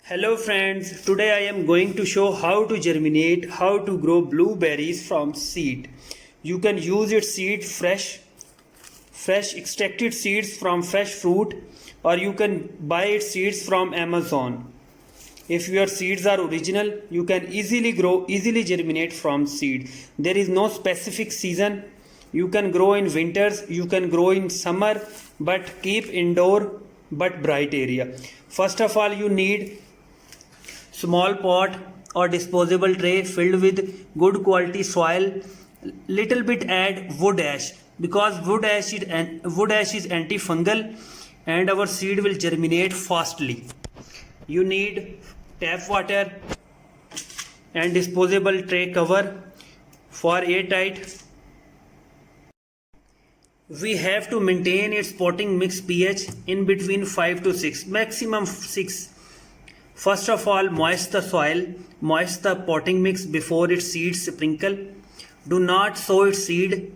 Hello friends, today I am going to show how to germinate, how to grow blueberries from seed. You can use its seed fresh extracted seeds from fresh fruit, or you can buy its seeds from Amazon. If your seeds are original, you can easily germinate from seed. There is no specific season. You can grow in winters, you can grow in summer, but keep indoor but bright area. First of all, you need small pot or disposable tray filled with good quality soil. Little bit add wood ash, because wood ash is antifungal and our seed will germinate fastly. You need tap water and disposable tray cover for airtight. We have to maintain its potting mix pH in between 5 to 6, maximum 6. First of all, moist the soil, moist the potting mix before its seeds sprinkle. Do not sow its seed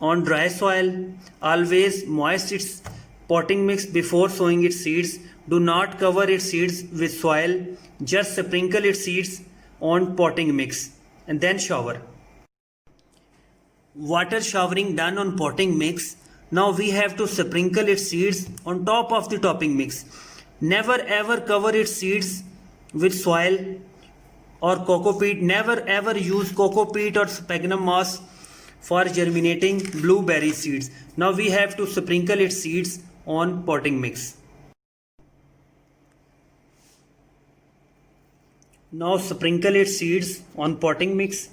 on dry soil. Always moist its potting mix before sowing its seeds. Do not cover its seeds with soil. Just sprinkle its seeds on potting mix and then shower. Water showering done on potting mix. Now we have to sprinkle its seeds on top of the topping mix. Never ever cover its seeds with soil or coco peat. Never ever use coco peat or sphagnum moss for germinating blueberry seeds. Now we have to sprinkle its seeds on potting mix. Now sprinkle its seeds on potting mix.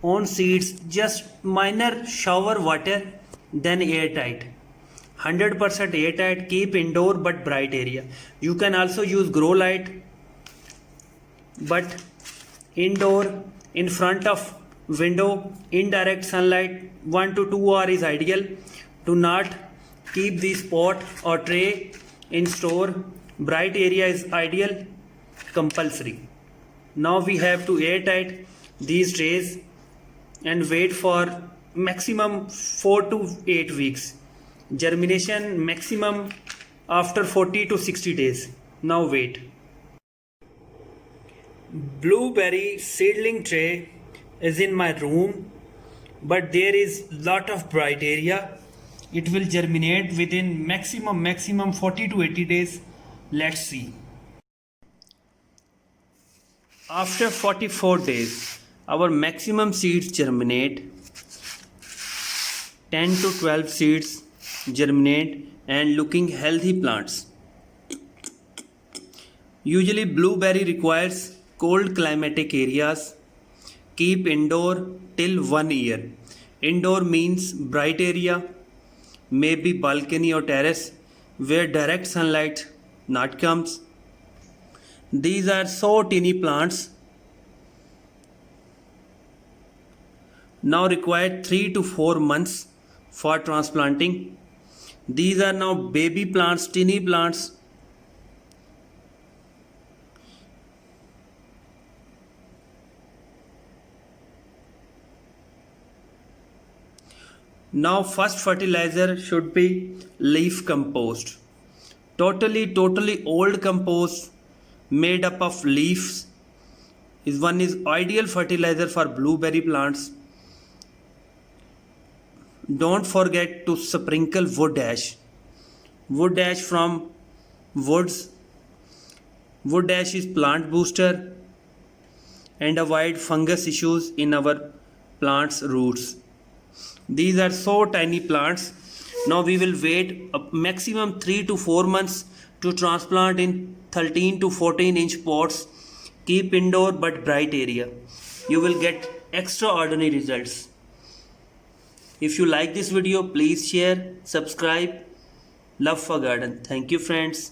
On seeds, just minor shower water, then airtight. 100% airtight. Keep indoor but bright area. You can also use grow light, but indoor, in front of window, indirect sunlight 1 to 2 hours is ideal. Do not keep this pot or tray in store. Bright area is ideal, compulsory. Now we have to airtight these trays and wait for maximum 4 to 8 weeks. Germination maximum after 40 to 60 days. Now wait. Blueberry seedling tray is in my room, but there is lot of bright area. It will germinate within maximum 40 to 80 days. Let's see. After 44 days, our maximum seeds germinate. 10 to 12 seeds germinate and looking healthy plants. Usually blueberry requires cold climatic areas. Keep indoor till 1 year. Indoor means bright area, maybe balcony or terrace where direct sunlight not comes. These are so teeny plants. Now require 3 to 4 months for transplanting. These are now baby plants, teeny plants. Now first fertilizer should be leaf compost. Totally old compost made up of leaves is ideal fertilizer for blueberry plants. Don't forget to sprinkle wood ash. Wood ash from woods. Wood ash is plant booster and avoid fungus issues in our plants' roots. These are so tiny plants. Now we will wait a maximum 3 to 4 months to transplant in 13 to 14 inch pots. Keep indoor but bright area. You will get extraordinary results. If you like this video, please share, subscribe. Love for garden. Thank you friends.